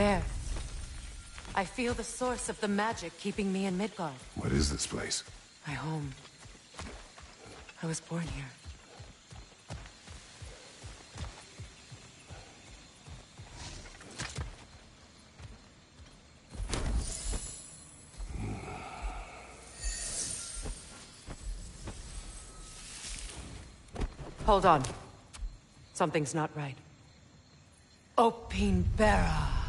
there. I feel the source of the magic keeping me in Midgard. What is this place? My home. I was born here. Hold on. Something's not right. Opinbera.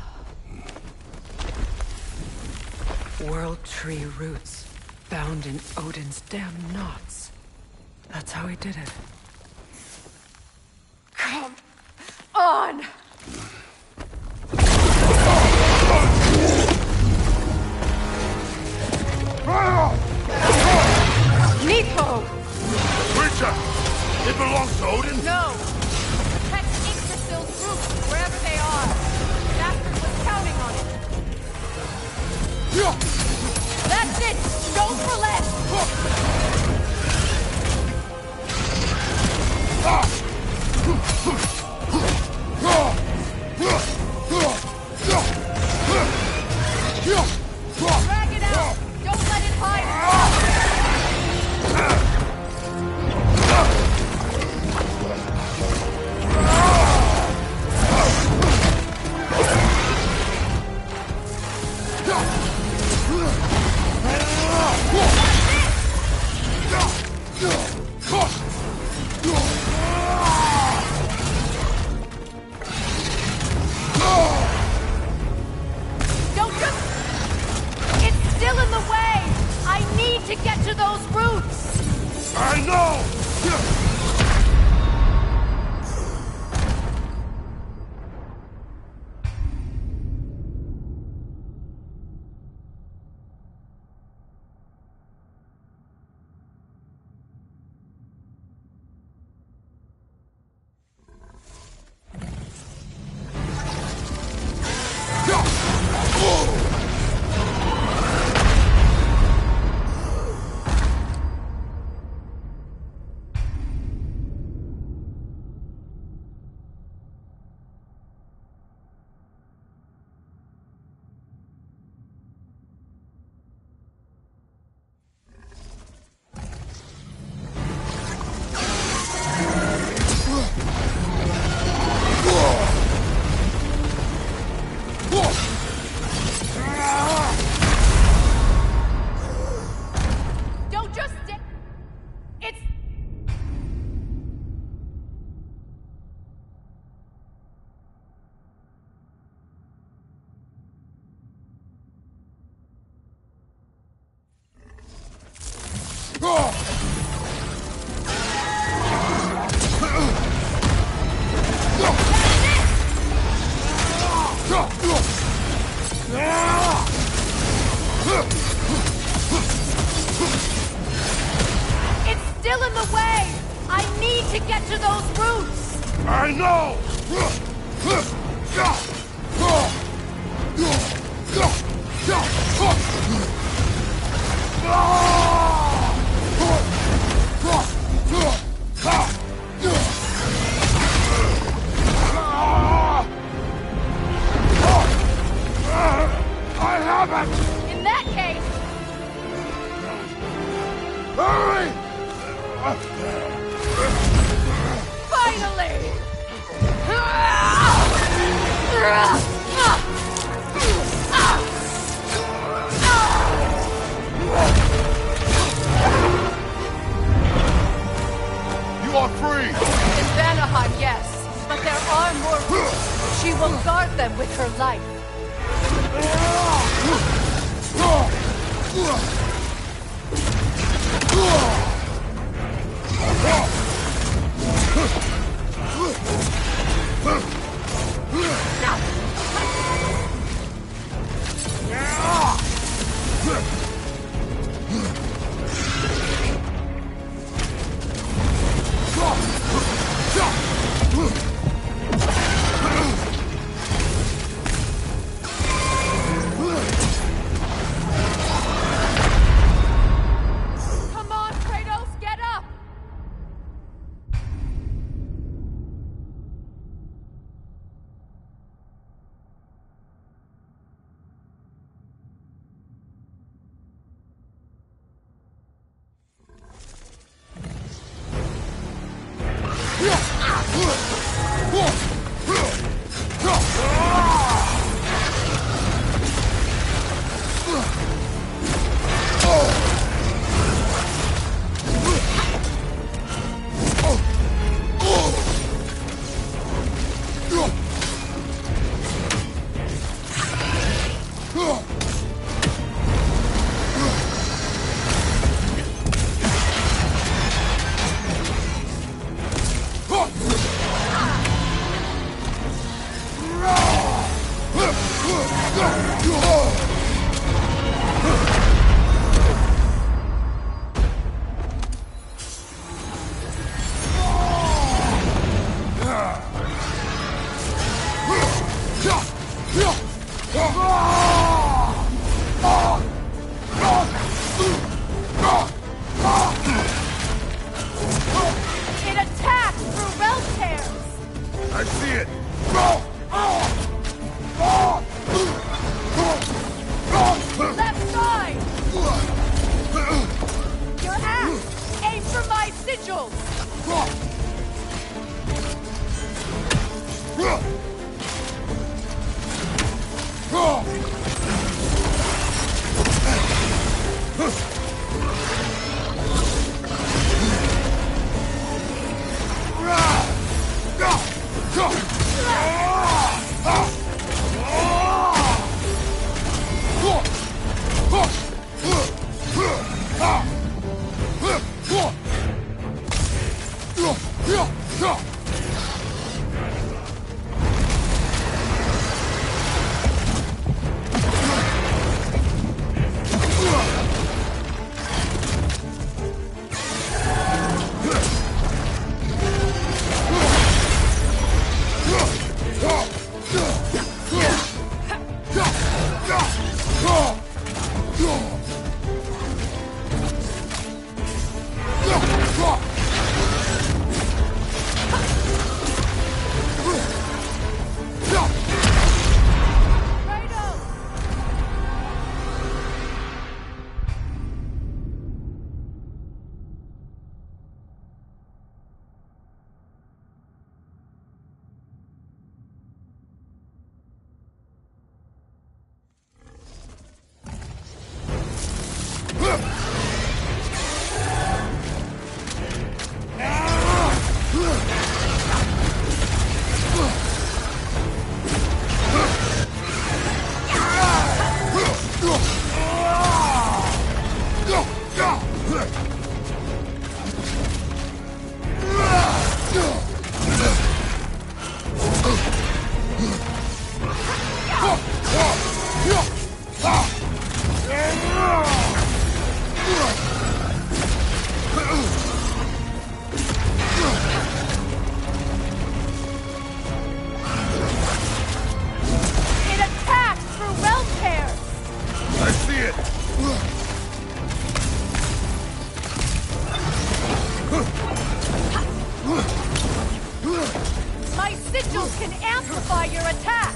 World Tree roots, bound in Odin's damn knots. That's how he did it. Come on! Nidhogg! Creature! It belongs to Odin? No! Protect Yggdrasil's roots, wherever they are. Bastard was counting on it. That's it! Go for less! Drag it out! Don't let it hide! Don't just... It's still in the way! I need to get to those roots! I know! It's still in the way! I need to get to those roots! I know! I have it! In that case... Hurry! Finally! You are free! In Vanaheim, yes. But there are more roots. She will guard them with her life. Come on, It attacks through realm tears! I see it! Left side! Your axe! Aim for my sigils! My sigils can amplify your attacks!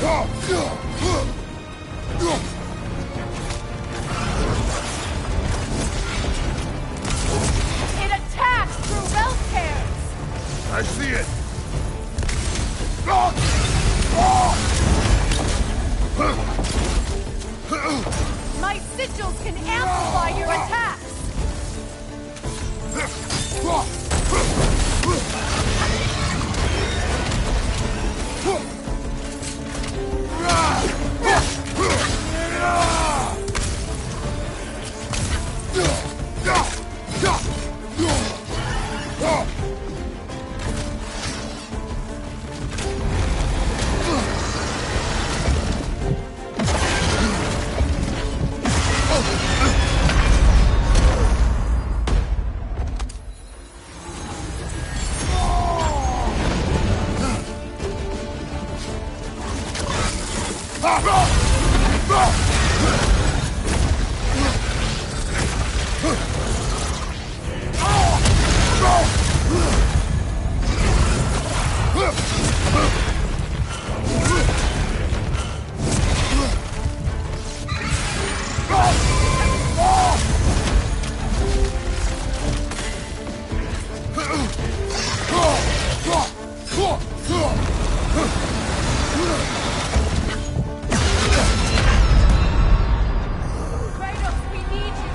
It attacks through realm tears! I see it! My sigils can amplify your attacks! Kratos, we need you!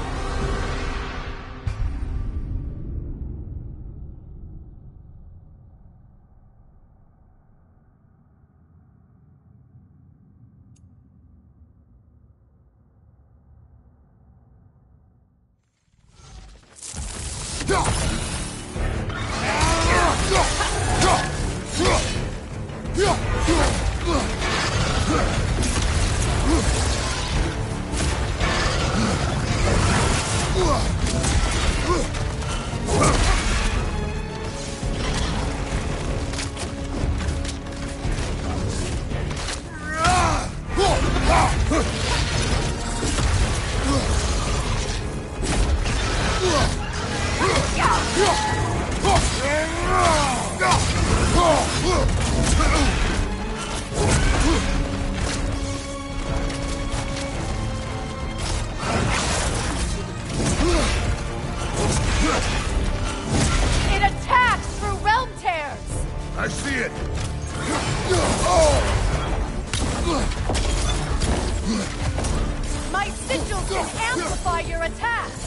It attacks through realm tears! I see it! My sigils can amplify your attacks!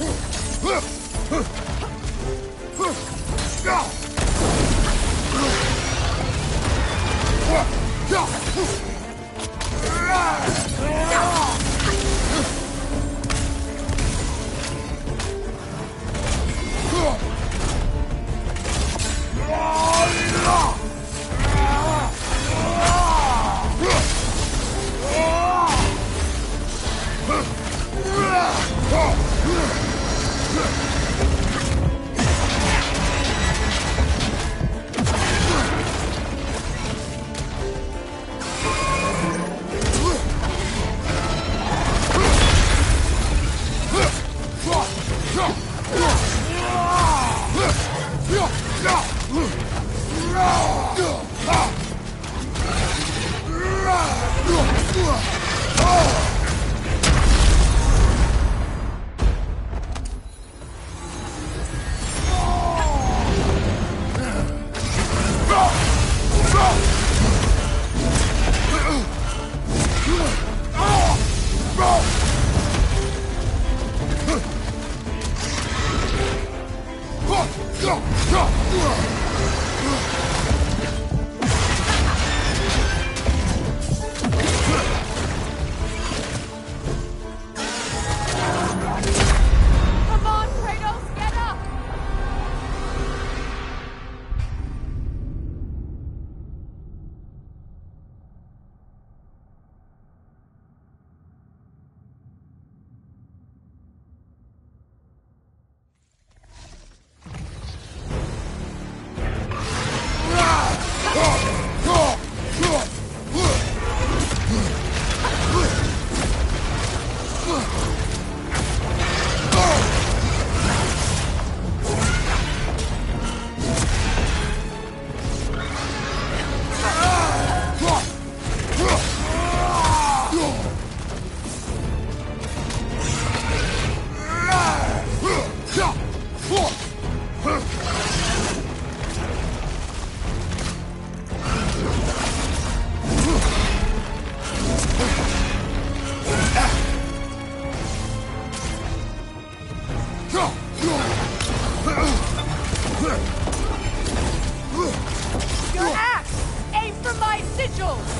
sigils!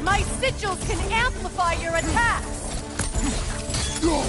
My sigils can amplify your attacks! Your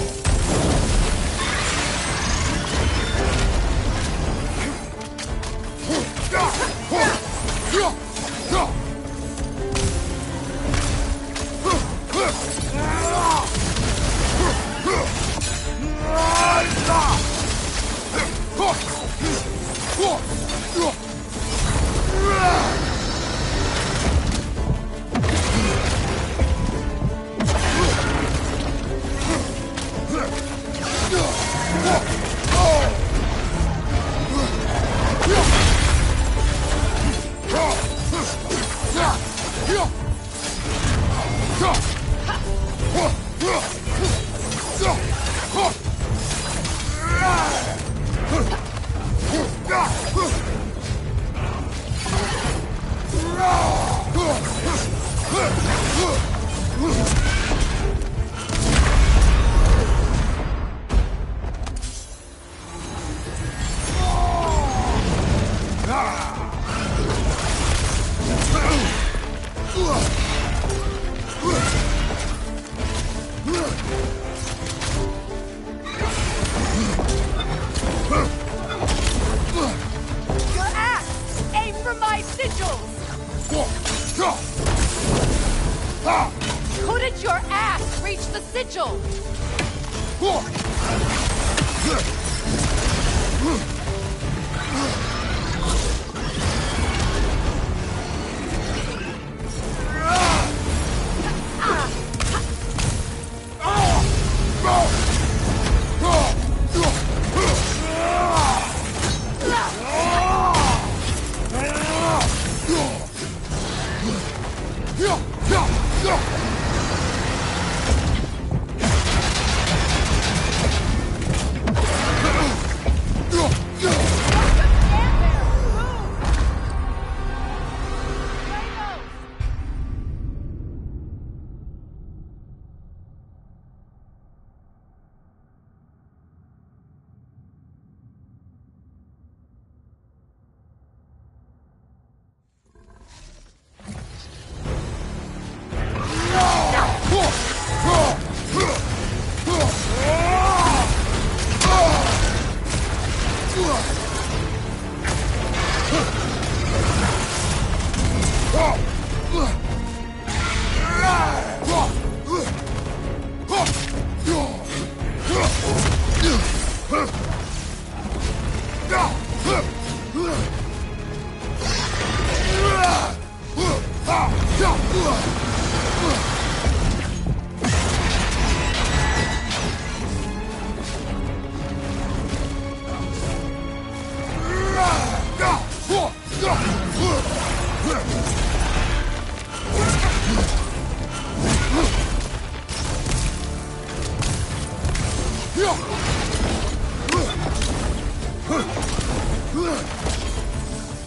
axe! Aim for my sigils! Couldn't your axe reach the sigil?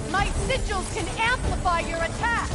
My sigils can amplify your attacks!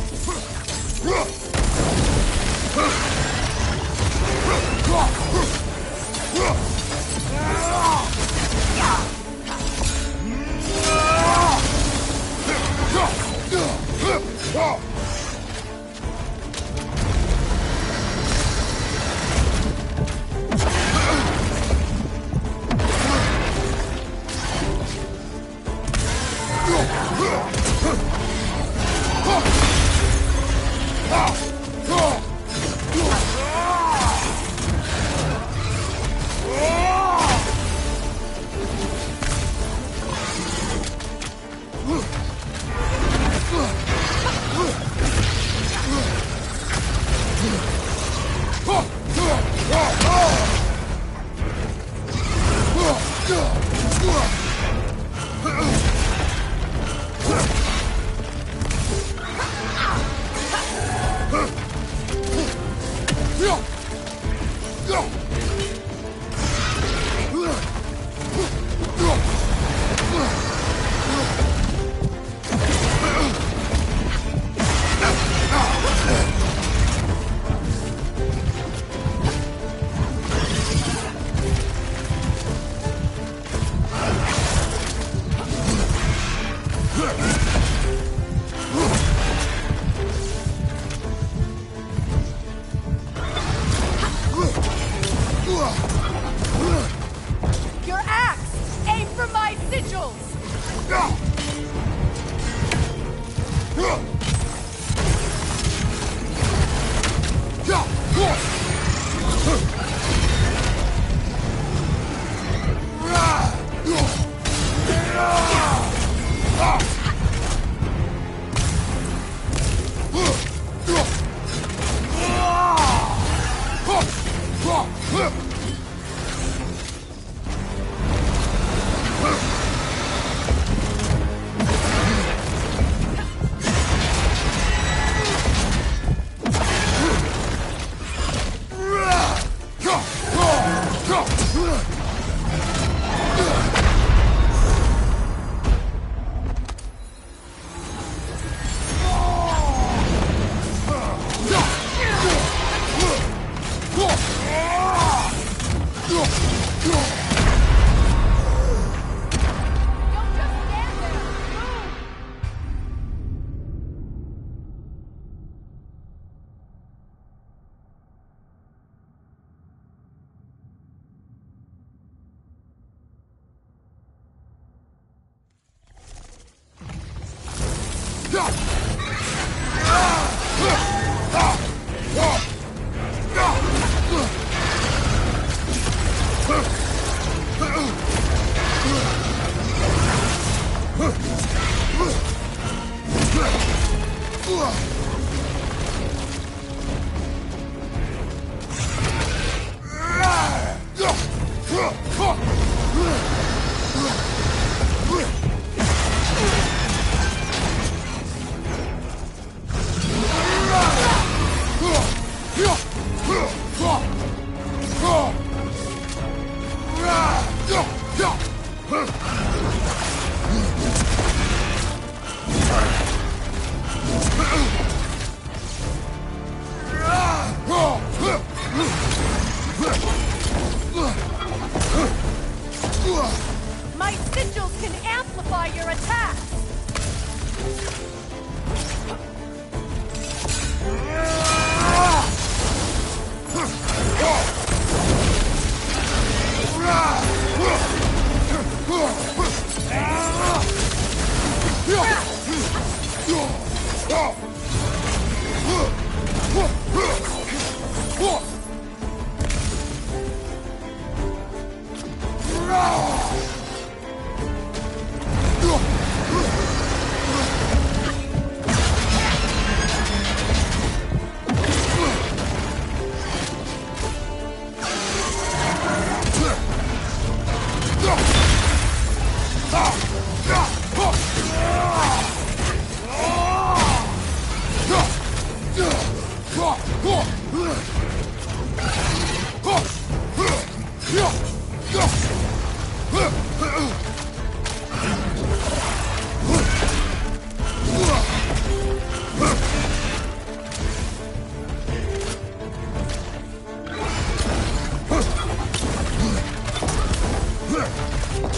My sigils can amplify your attacks!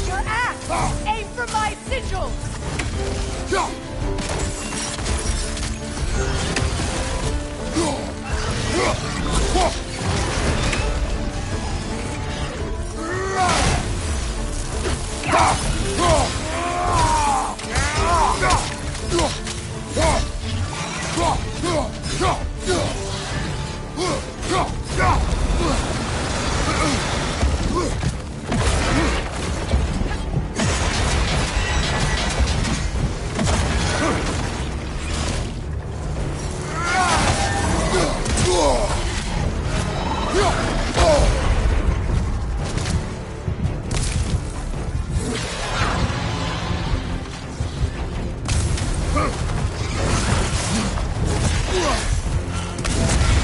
Your axe! Aim for my sigils!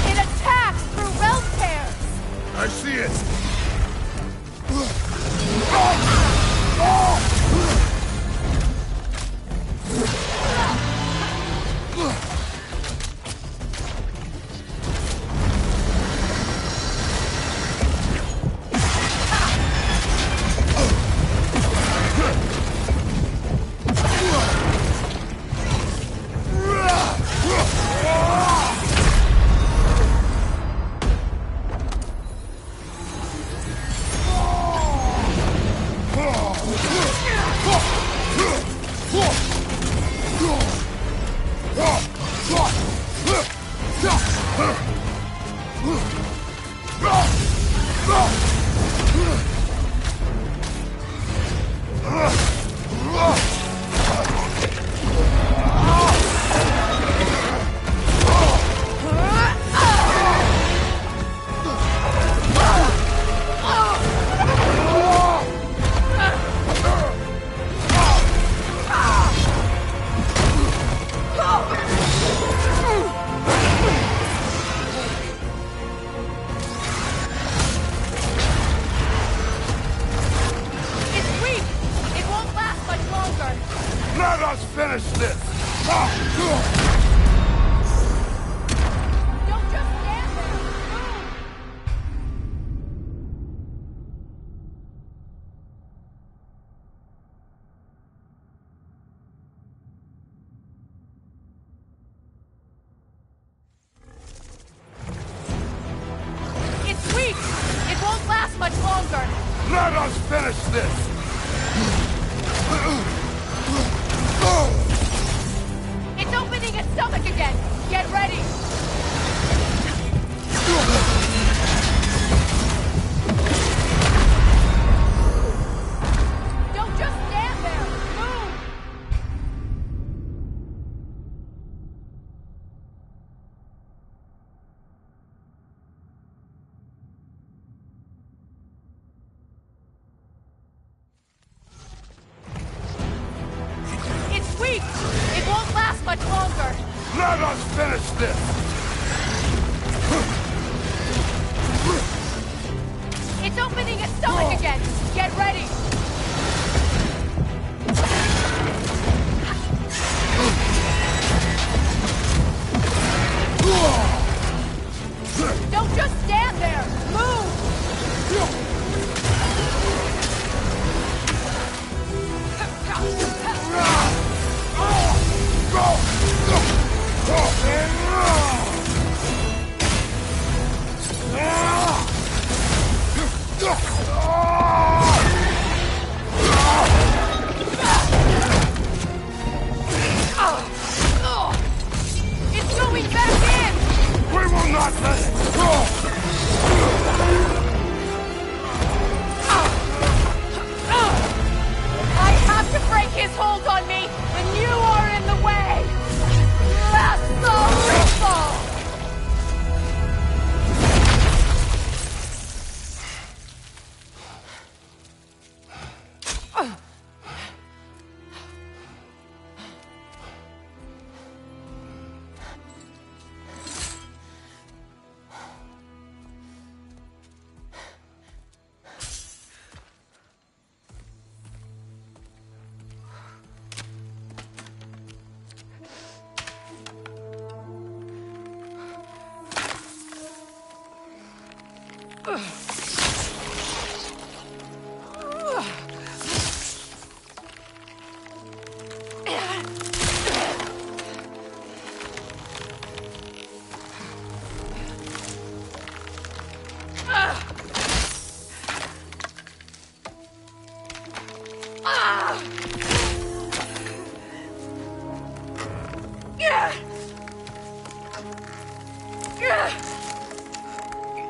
It attacks through realm tears! I see it! finish this! Don't just stand there! Move! It's weak! It won't last much longer! Let us finish this! It's opening its stomach again! Get ready! Don't just stand there! Move! It's weak! It won't last much longer! Let us finish this! It's opening its stomach again! Get ready! Don't just stand there! Move! It's going back in! We will not let it go! I have to break his hold on me, and you are in the way! Lasso!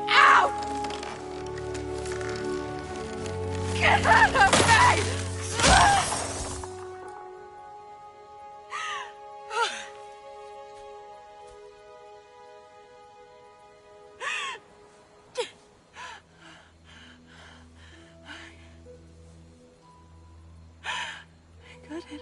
Out! Get out of me! I got it.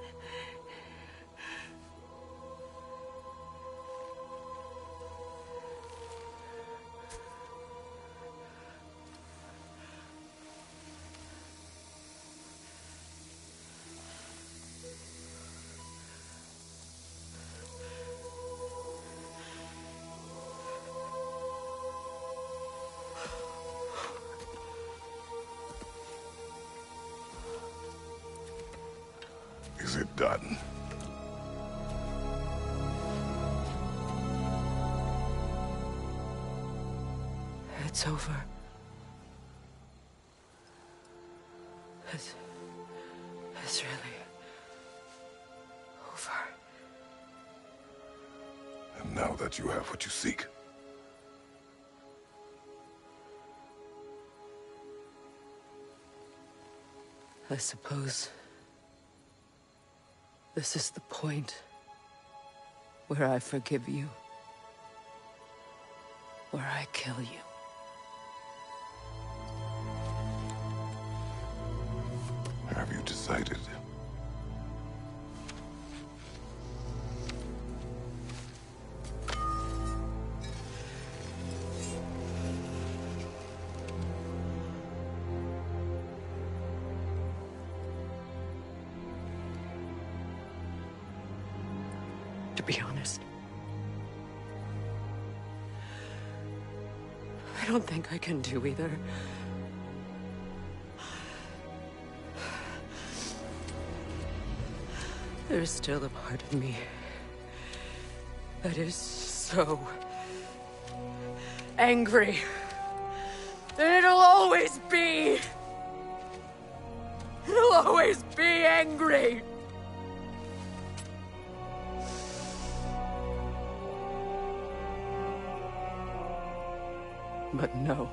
Is it done? It's over. It's really over. And now that you have what you seek, I suppose this is the point where I forgive you, where I kill you. have you decided? be honest. I don't think I can do either. There's still a part of me that is so angry. And it'll always be. It'll always be angry. But no.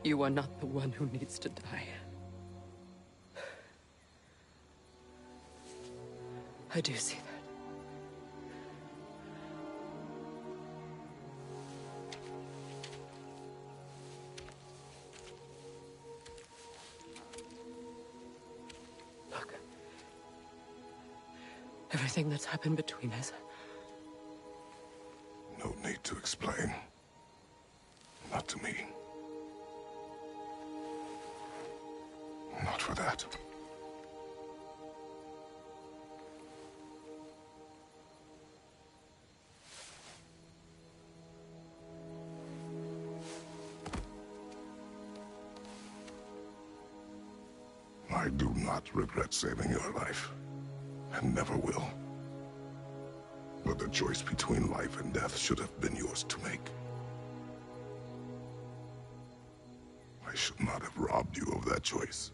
You are not the one who needs to die. I do see that. Look. Everything that's happened between us. No need to explain. Not to me. Not for that. I do not regret saving your life, and never will. But the choice between life and death should have been yours to make. I should not have robbed you of that choice.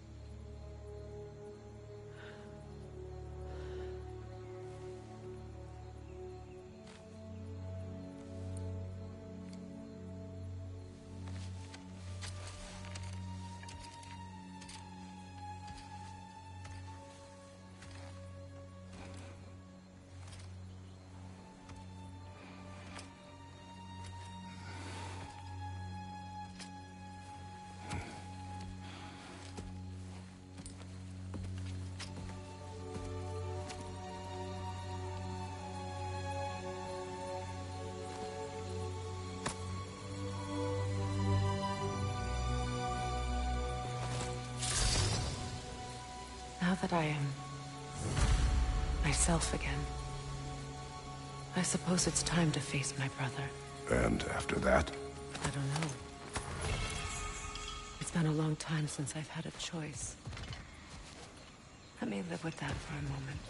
Now that I am myself again, I suppose it's time to face my brother. And after that? I don't know. It's been a long time since I've had a choice. Let me live with that for a moment.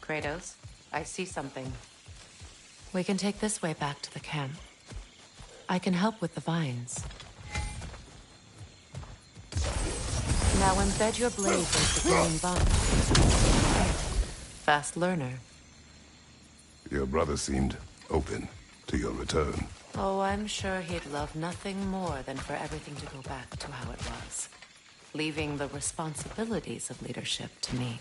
Kratos, I see something. We can take this way back to the camp. I can help with the vines. Now embed your blade into the green vine. Fast learner. Your brother seemed open to your return. Oh, I'm sure he'd love nothing more than for everything to go back to how it was, leaving the responsibilities of leadership to me.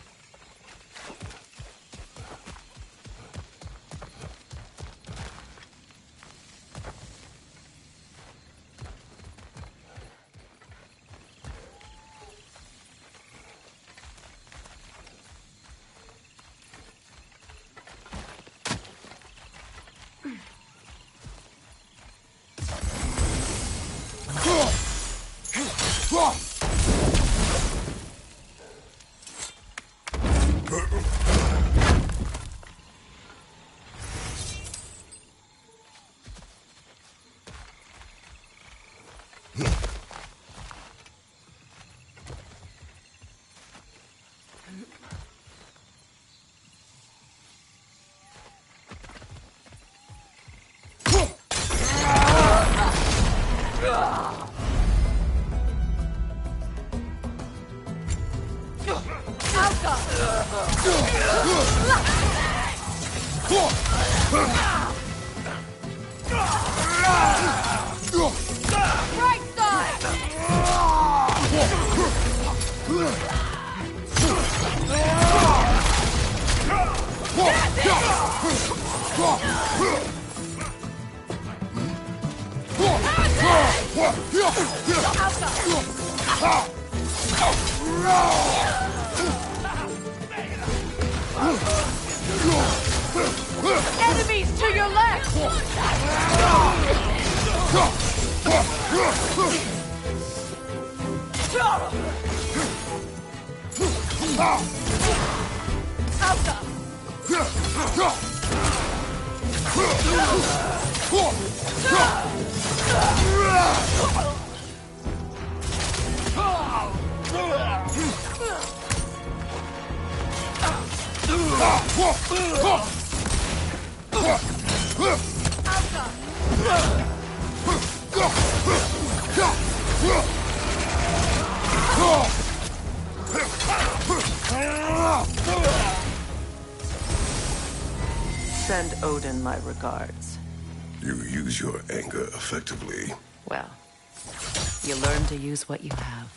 Right side! Enemies to your left! Send Odin my regards. You use your anger effectively. Well, you learn to use what you have.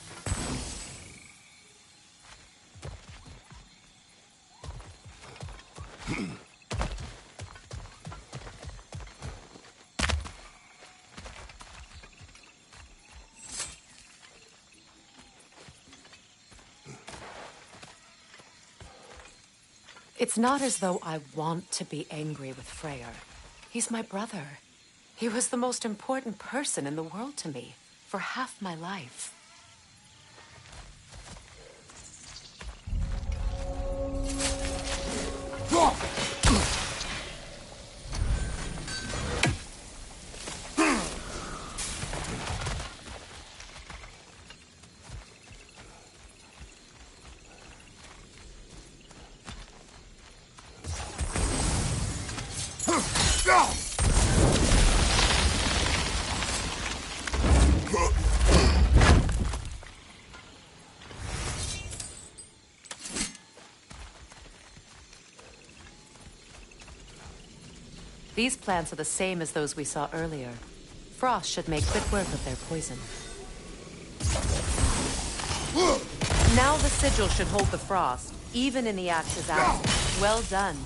It's not as though I want to be angry with Freyr. He's my brother. He was the most important person in the world to me for half my life. These plants are the same as those we saw earlier. Frost should make quick work of their poison. Now the sigil should hold the frost, even in the axe's absence. Well done.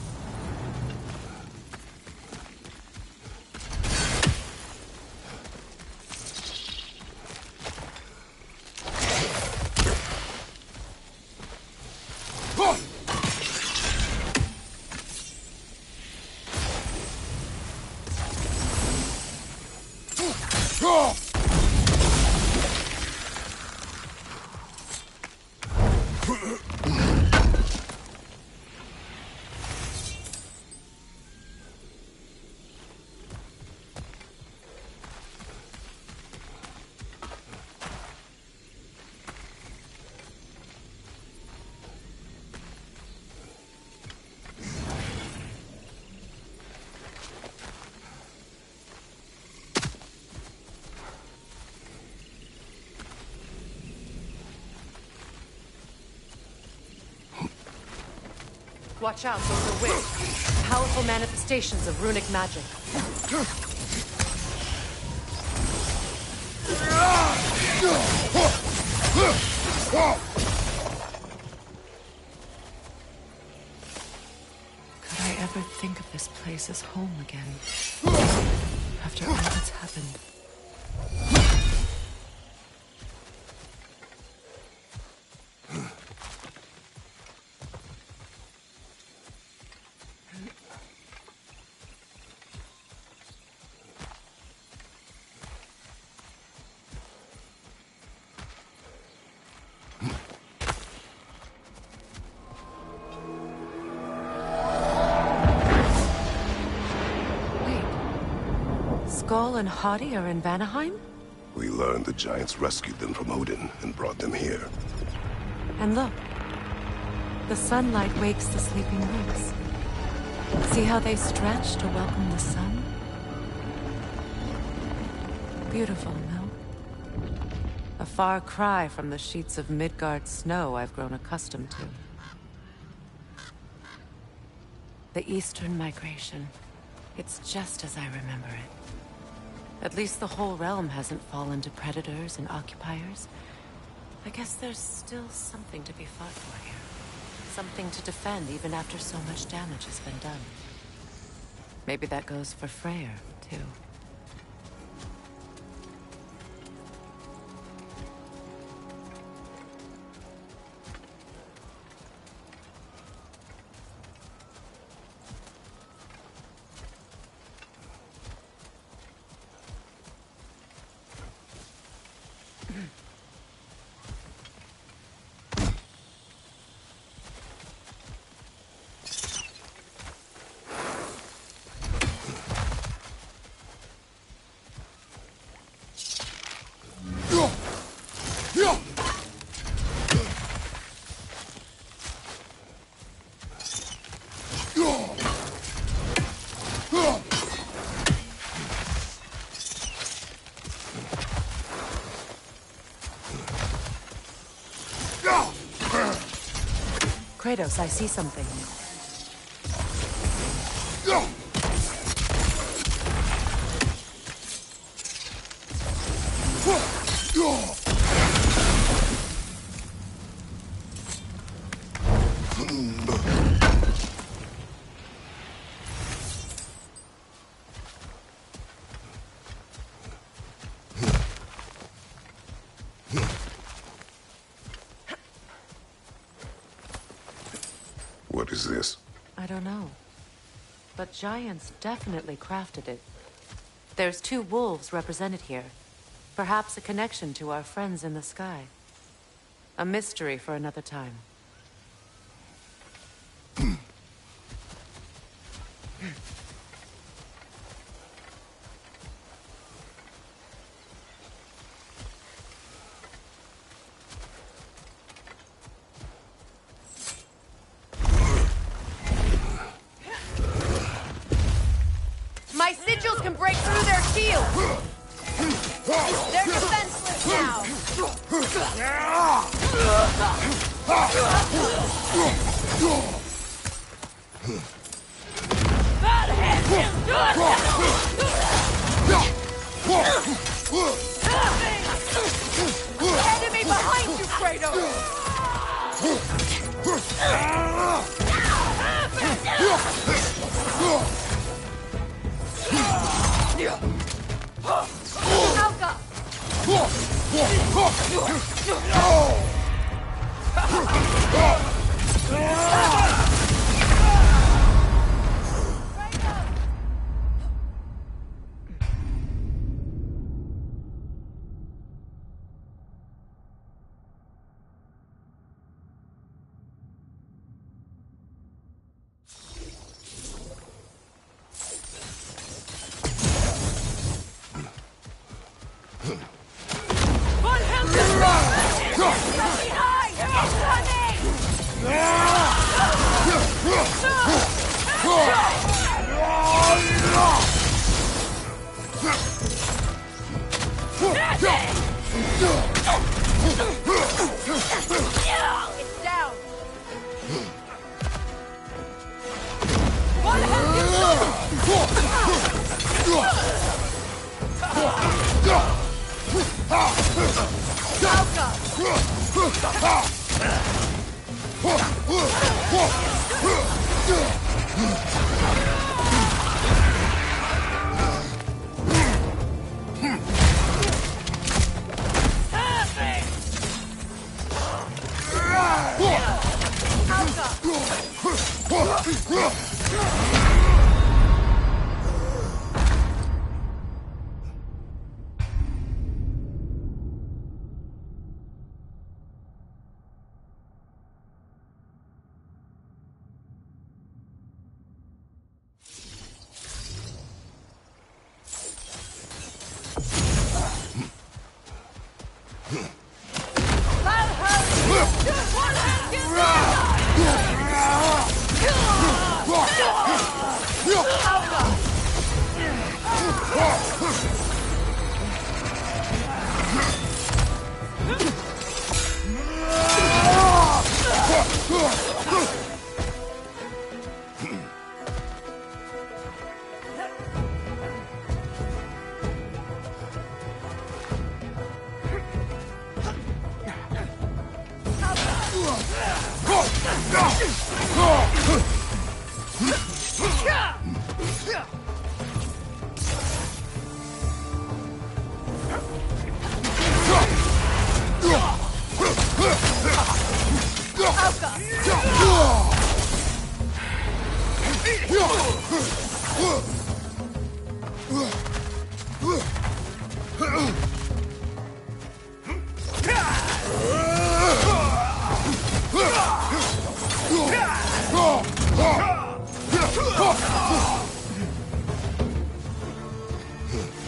watch out, those are wings. Powerful manifestations of runic magic. Could I ever think of this place as home again? After all that's happened. Skull and Hati are in Vanaheim? We learned the giants rescued them from Odin and brought them here. And look. The sunlight wakes the sleeping woods. See how they stretch to welcome the sun? Beautiful, no? A far cry from the sheets of Midgard snow I've grown accustomed to. The Eastern Migration. It's just as I remember it. At least the whole realm hasn't fallen to predators and occupiers. I guess there's still something to be fought for here. Something to defend even after so much damage has been done. Maybe that goes for Freyr, too. Kratos, I see something. What is this? I don't know. But giants definitely crafted it. There's 2 wolves represented here. Perhaps a connection to our friends in the sky. A mystery for another time. My sigils can break through their shields! They're defenseless now! That hit is good! Enemy behind you, Kratos! Alka! It's down.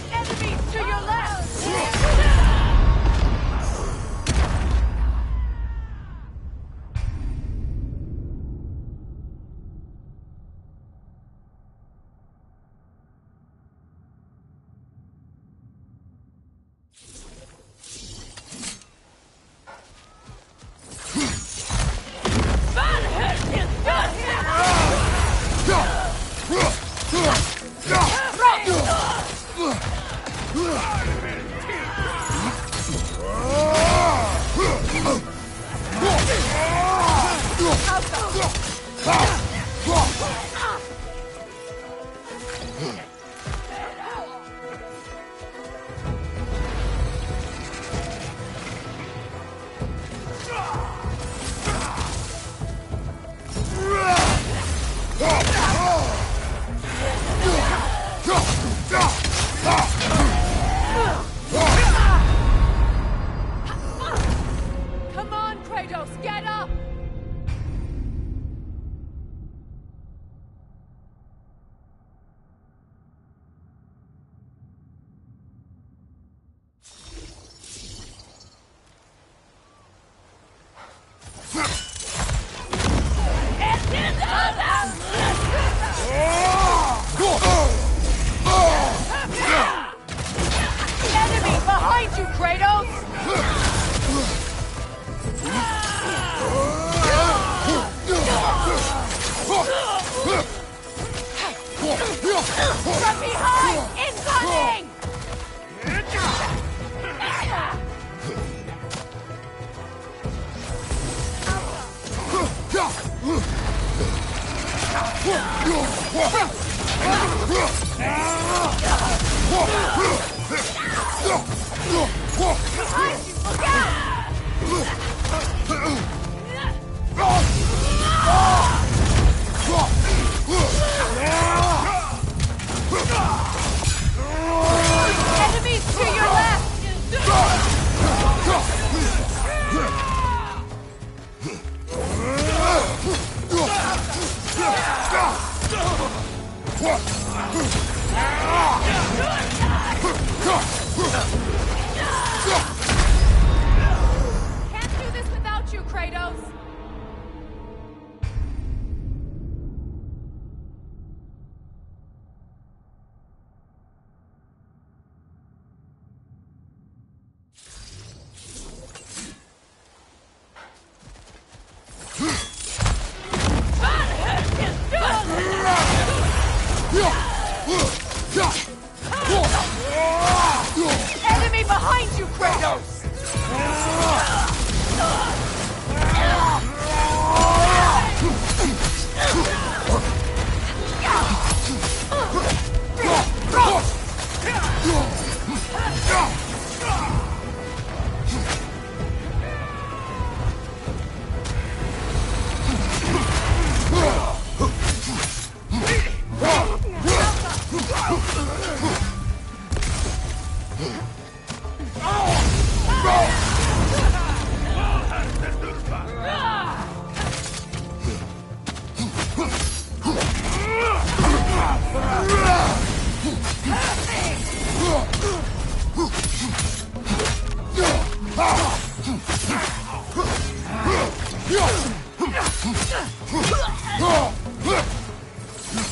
Enemies to your left! Come on, Kratos, get up! Enemy behind you, Kratos! From behind! Incoming! Behind you! Look out! Enemies to your left! Can't do this without you, Kratos!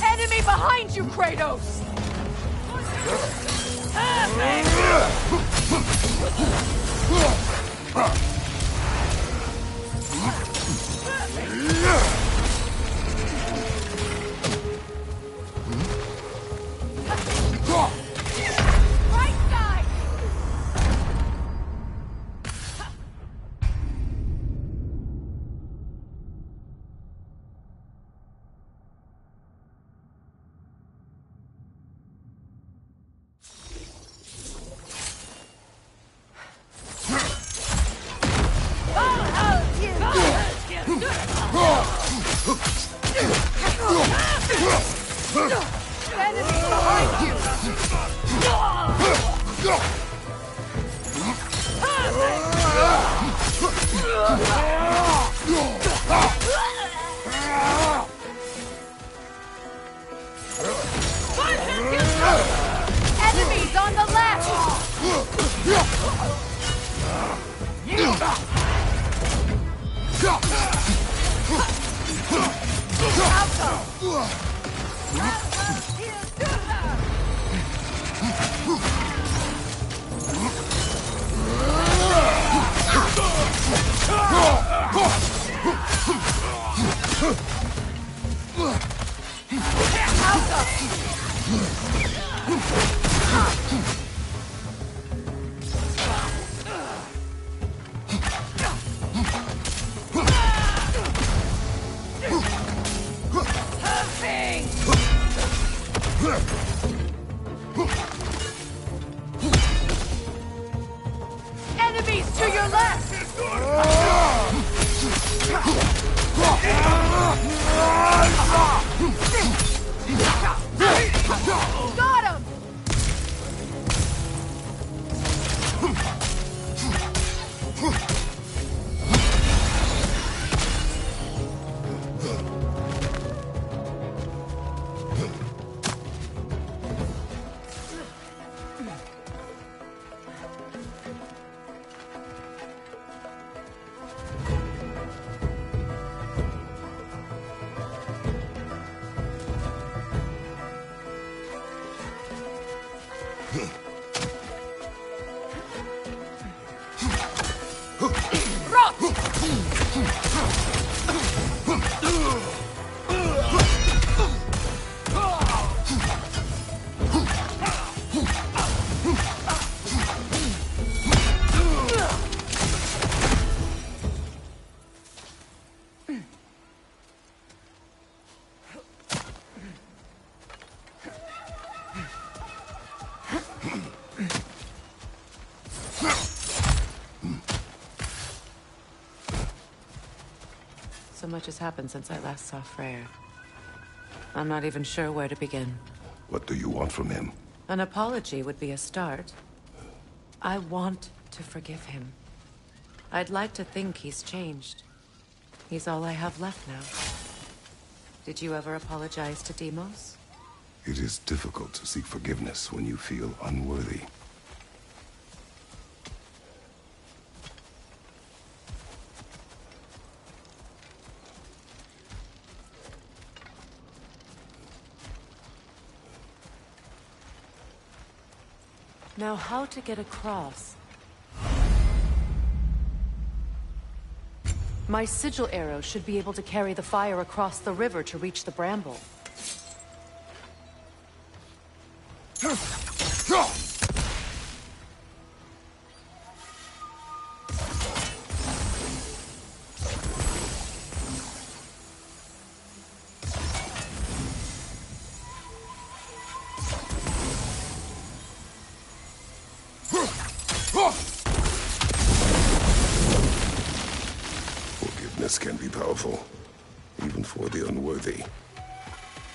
Enemy behind you, Kratos! Right side! Enemy behind you! Enemies on the left! Enemies to your left! Got him! So much has happened since I last saw Freyr. I'm not even sure where to begin. What do you want from him? An apology would be a start. I want to forgive him. I'd like to think he's changed. He's all I have left now. Did you ever apologize to Deimos? It is difficult to seek forgiveness when you feel unworthy. Now, how to get across? My sigil arrow should be able to carry the fire across the river to reach the bramble. Forgiveness can be powerful, even for the unworthy.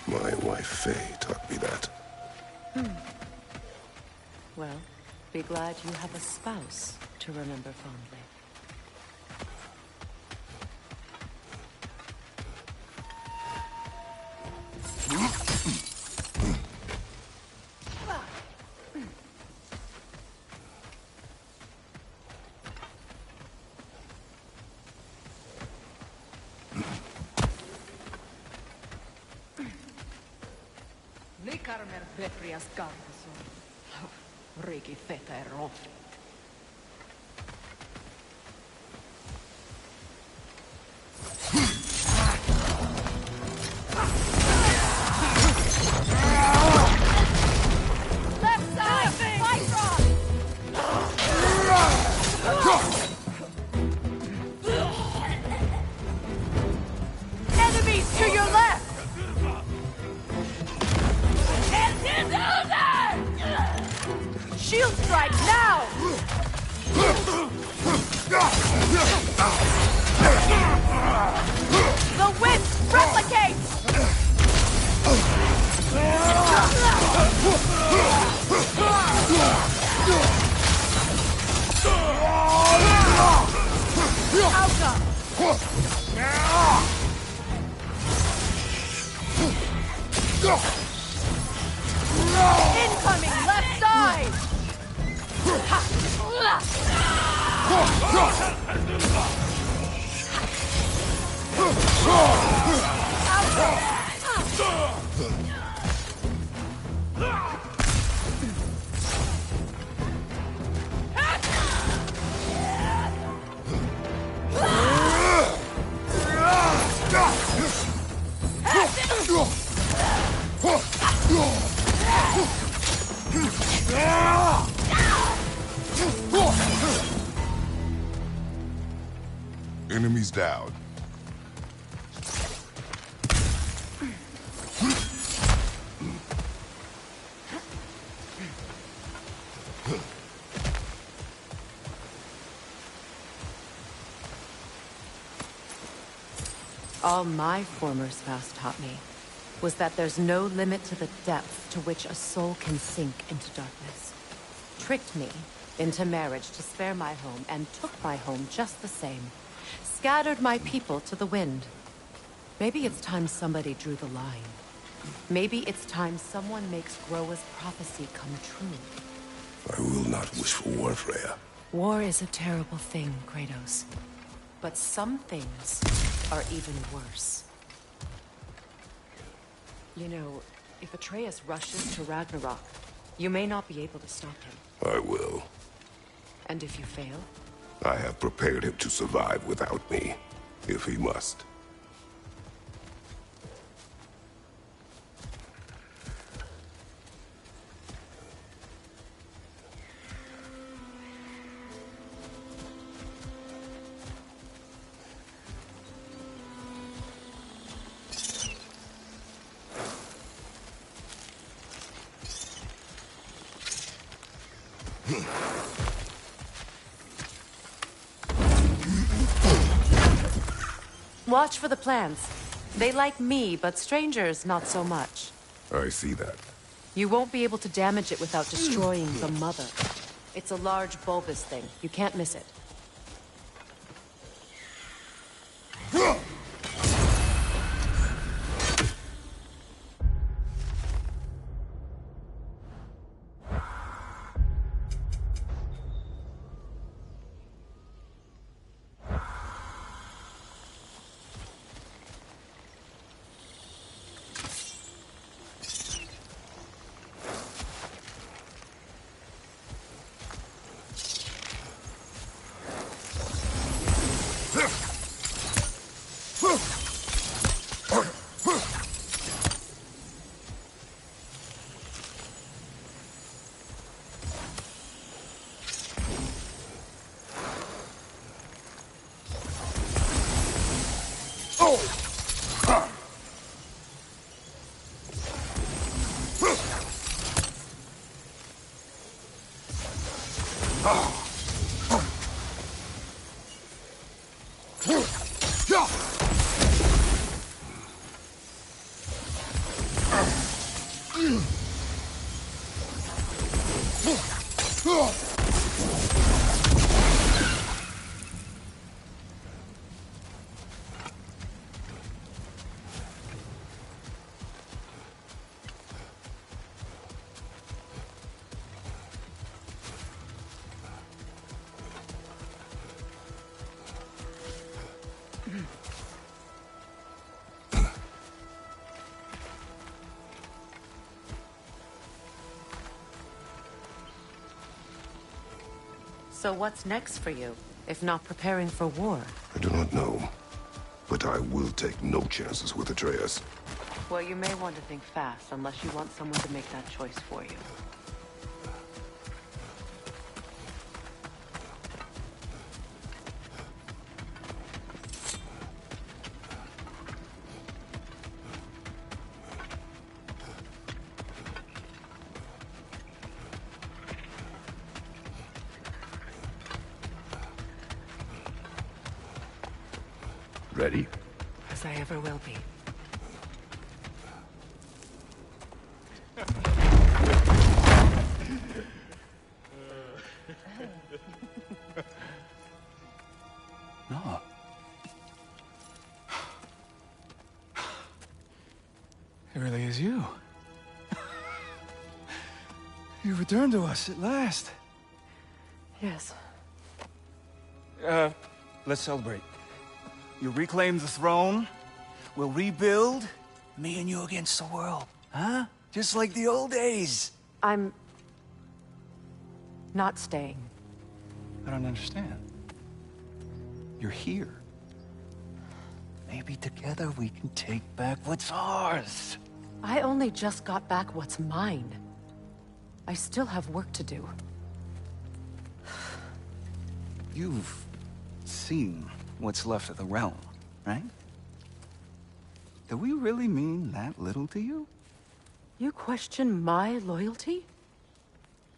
My wife Faye taught me that. Well, be glad you have a spouse to remember fondly. Carmer Petrias Gargason. Riki Feta e Rofi. Left side! Fight rock! Enemies to your left! Shield strike now! The wind replicates! Incoming left side! Enemies down. All my former spouse taught me was that there's no limit to the depth to which a soul can sink into darkness. Tricked me into marriage to spare my home and took my home just the same. Scattered my people to the wind. Maybe it's time somebody drew the line. Maybe it's time someone makes Groa's prophecy come true. I will not wish for war, Freya. War is a terrible thing, Kratos. But some things are even worse. You know, if Atreus rushes to Ragnarok, you may not be able to stop him. I will. And if you fail? I have prepared him to survive without me, if he must. Watch for the plants. They like me, but strangers not so much. I see that. You won't be able to damage it without destroying the mother. It's a large bulbous thing. You can't miss it. So what's next for you, if not preparing for war? I do not know, but I will take no chances with Atreus. Well, you may want to think fast, unless you want someone to make that choice for you. Ready? As I ever will be. No. It really is you. You returned to us at last. Yes. Let's celebrate. You reclaim the throne. We'll rebuild. Me and you against the world. Huh? Just like the old days. I'm... not staying. I don't understand. You're here. Maybe together we can take back what's ours. I only just got back what's mine. I still have work to do. You've seen what's left of the realm, right? Do we really mean that little to you? You question my loyalty?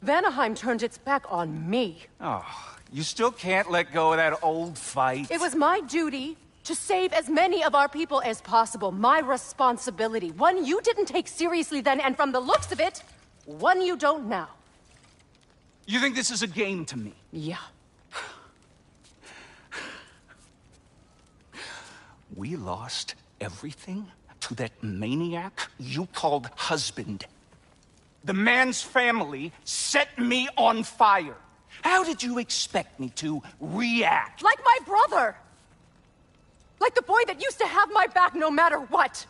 Vanaheim turned its back on me. Oh, you still can't let go of that old fight. It was my duty to save as many of our people as possible. My responsibility. One you didn't take seriously then, and from the looks of it, one you don't now. You think this is a game to me? Yeah. We lost everything to that maniac you called husband. The man's family set me on fire. How did you expect me to react? Like my brother! Like the boy that used to have my back no matter what!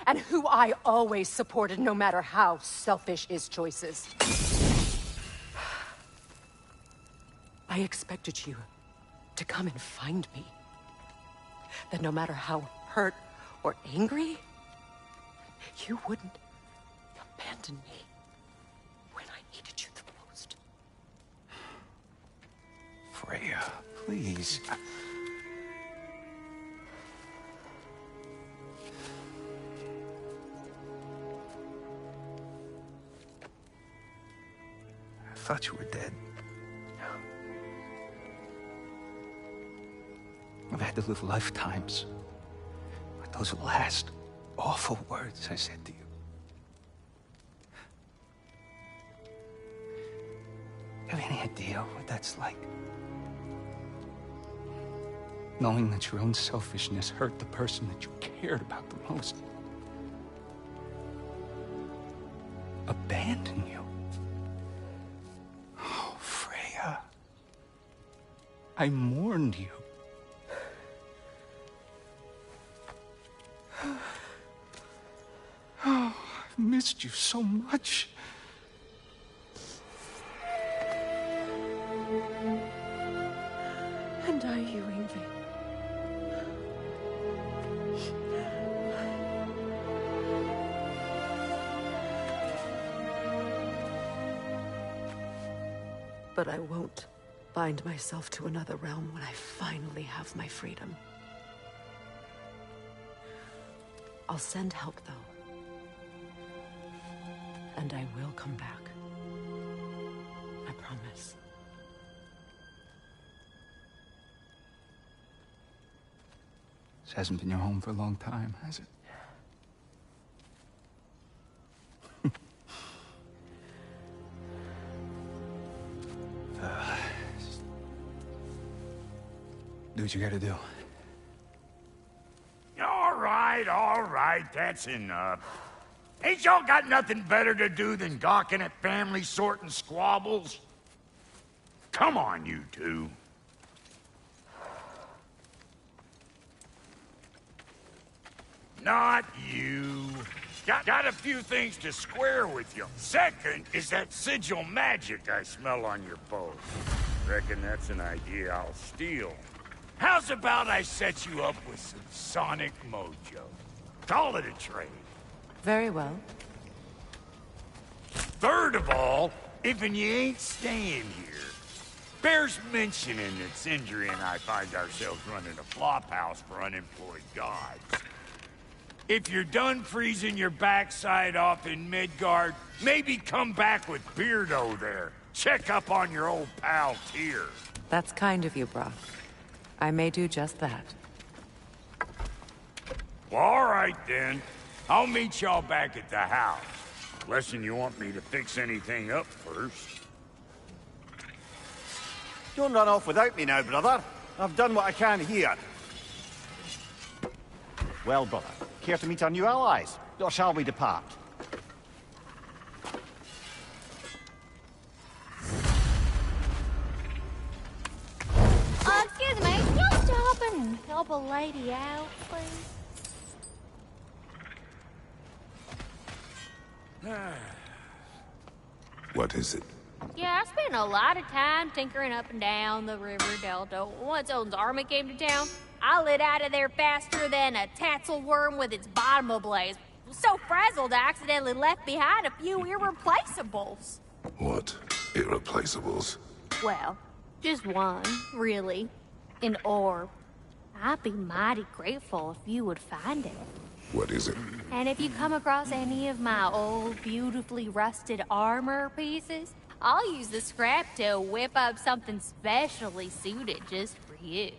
And who I always supported no matter how selfish his choices. I expected you to come and find me. That no matter how hurt or angry, you wouldn't abandon me when I needed you the most. Freya, please. I thought you were dead. I've had to live lifetimes with those last awful words I said to you. You have any idea what that's like? Knowing that your own selfishness hurt the person that you cared about the most. Abandon you. Oh, Freya. I mourned you. Oh, I've missed you so much. And are you, Ingvi? But I won't bind myself to another realm when I finally have my freedom. I'll send help, though. And I will come back. I promise. This hasn't been your home for a long time, has it? Do what you gotta do. All right, that's enough. Ain't y'all got nothing better to do than gawking at family sorting squabbles? Come on, you two. Not you. Got a few things to square with you. Second is that sigil magic I smell on your bow. Reckon that's an idea I'll steal. How's about I set you up with some sonic mojo? Call it a trade. Very well. Third of all, if you ain't staying here, bears mentioning that Sindri and I find ourselves running a flop house for unemployed gods. If you're done freezing your backside off in Midgard, maybe come back with Beardo there. Check up on your old pal Tyr. That's kind of you, Brock. I may do just that. Well, all right then. I'll meet y'all back at the house. Unless you want me to fix anything up first. Don't run off without me now, brother. I've done what I can here. Well, brother, care to meet our new allies? Or shall we depart? Excuse me, can you stop and help a lady out, please? What is it? Yeah, I spent a lot of time tinkering up and down the river delta. Once Odin's army came to town, I lit out of there faster than a tassel worm with its bottom ablaze. So frazzled, I accidentally left behind a few irreplaceables. What irreplaceables? Well, just one, really. An orb. I'd be mighty grateful if you would find it. What is it? And if you come across any of my old, beautifully rusted armor pieces, I'll use the scrap to whip up something specially suited just for you.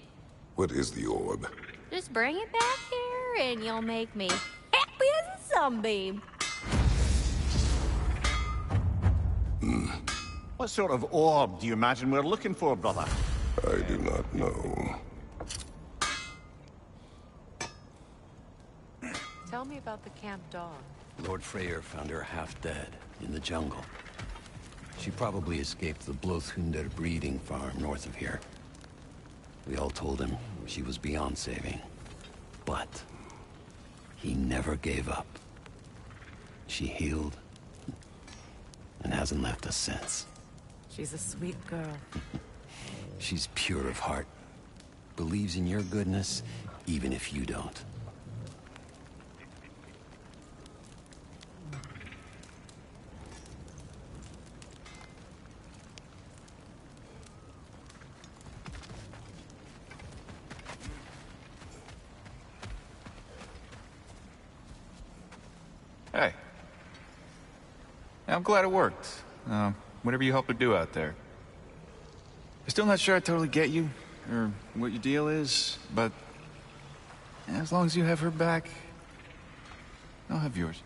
What is the orb? Just bring it back here and you'll make me happy as a sunbeam. What sort of orb do you imagine we're looking for, brother? I do not know. Tell me about the camp dog. Lord Freyr found her half dead in the jungle. She probably escaped the Blothunder breeding farm north of here. We all told him she was beyond saving. But he never gave up. She healed and hasn't left us since. She's a sweet girl. She's pure of heart. Believes in your goodness, even if you don't. Hey. I'm glad it worked. Whatever you hope to do out there. I'm still not sure I totally get you, or what your deal is, but as long as you have her back, I'll have yours.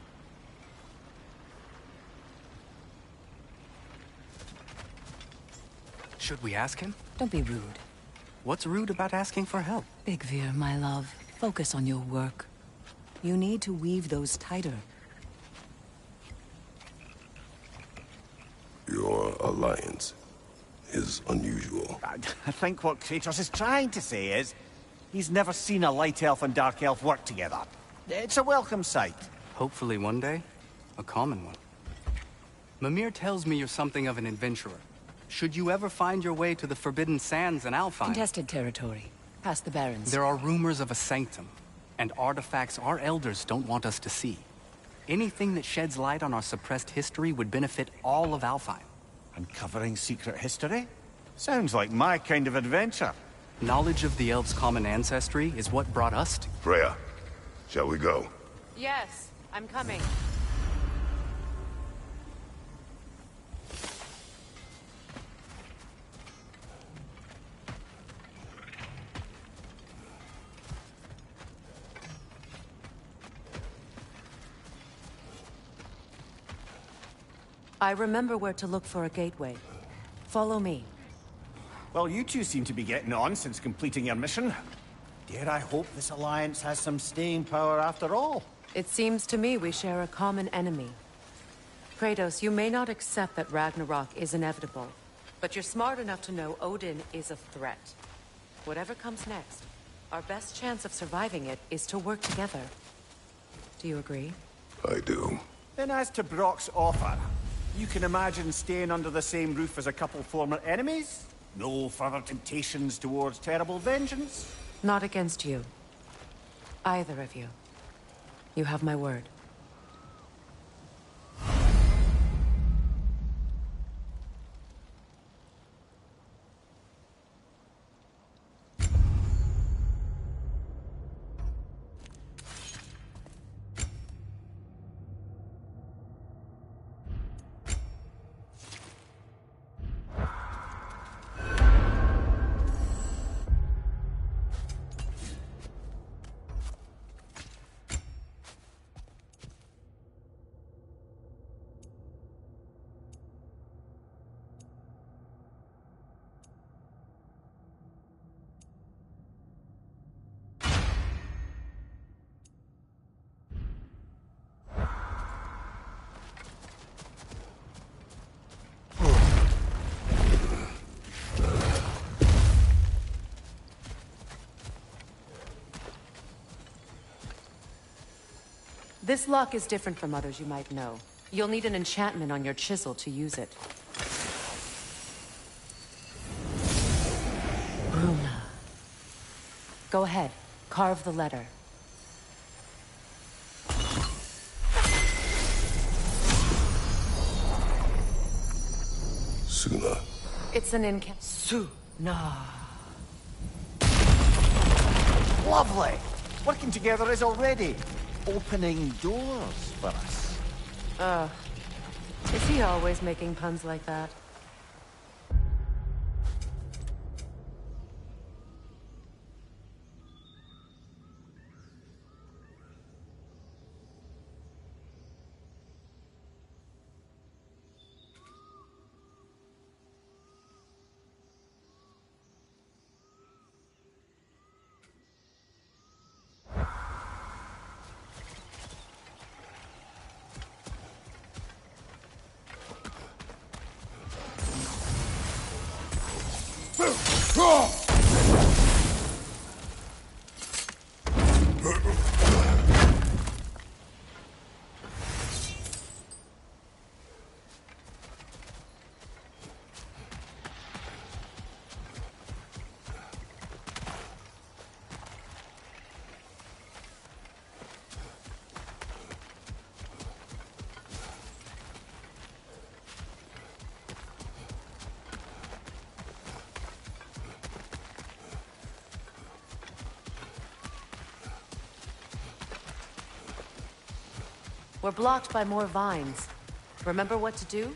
Should we ask him? Don't be rude. What's rude about asking for help? Big Veer, my love, focus on your work. You need to weave those tighter. Your alliance is unusual. I think what Kratos is trying to say is, he's never seen a light elf and dark elf work together. It's a welcome sight. Hopefully one day, a common one. Mimir tells me you're something of an adventurer. Should you ever find your way to the Forbidden Sands in Alfheim... Contested territory. Past the Barrens. There are rumors of a sanctum, and artifacts our elders don't want us to see. Anything that sheds light on our suppressed history would benefit all of Alfheim. Uncovering secret history? Sounds like my kind of adventure. Knowledge of the elves' common ancestry is what brought us to... Freya, shall we go? Yes, I'm coming. I remember where to look for a gateway. Follow me. Well, you two seem to be getting on since completing your mission. Dare I hope this alliance has some staying power after all? It seems to me we share a common enemy. Kratos, you may not accept that Ragnarok is inevitable, but you're smart enough to know Odin is a threat. Whatever comes next, our best chance of surviving it is to work together. Do you agree? I do. Then as to Brock's offer, you can imagine staying under the same roof as a couple former enemies? No further temptations towards terrible vengeance? Not against you. Either of you. You have my word. This lock is different from others you might know. You'll need an enchantment on your chisel to use it. Bruna. Go ahead. Carve the letter. Suna. It's an Suna. Lovely! Working together is already opening doors for us. Is he always making puns like that? We're blocked by more vines. Remember what to do?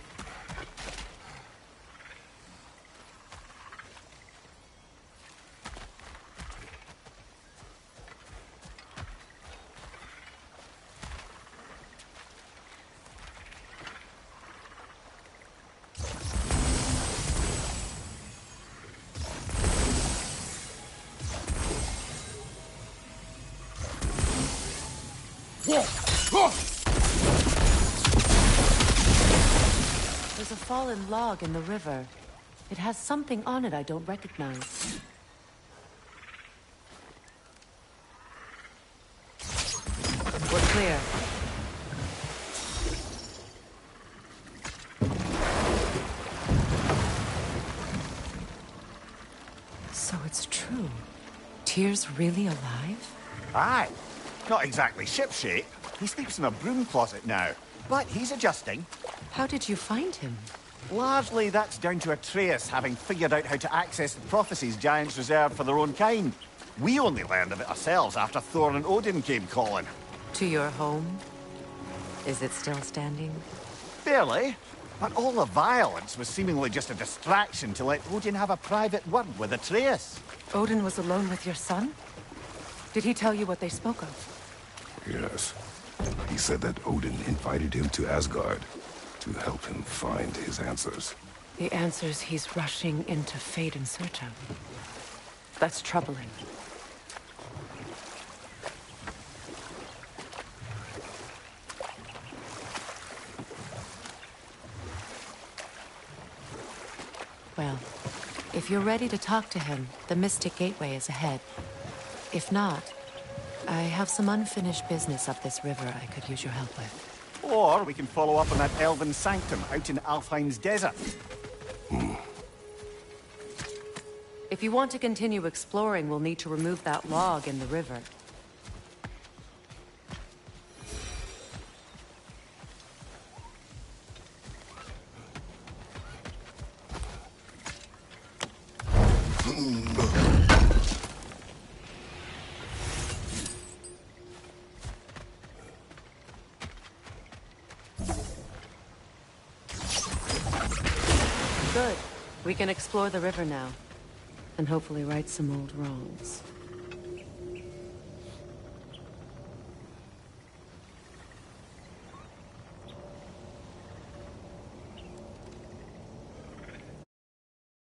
There's a fallen log in the river. It has something on it I don't recognize. We're clear. So it's true. Tyr's really alive? Aye. Not exactly shipshape. He sleeps in a broom closet now. But he's adjusting. How did you find him? Largely, that's down to Atreus having figured out how to access the prophecies giants reserve for their own kind. We only learned of it ourselves after Thor and Odin came calling. To your home? Is it still standing? Barely. But all the violence was seemingly just a distraction to let Odin have a private word with Atreus. Odin was alone with your son? Did he tell you what they spoke of? Yes. He said that Odin invited him to Asgard to help him find his answers. The answers he's rushing into fate in search of. That's troubling. Well, if you're ready to talk to him, the Mystic Gateway is ahead. If not, I have some unfinished business up this river I could use your help with. Or we can follow up on that elven sanctum out in Alfheim's desert. If you want to continue exploring, we'll need to remove that log in the river. Good. We can explore the river now. And hopefully right some old wrongs.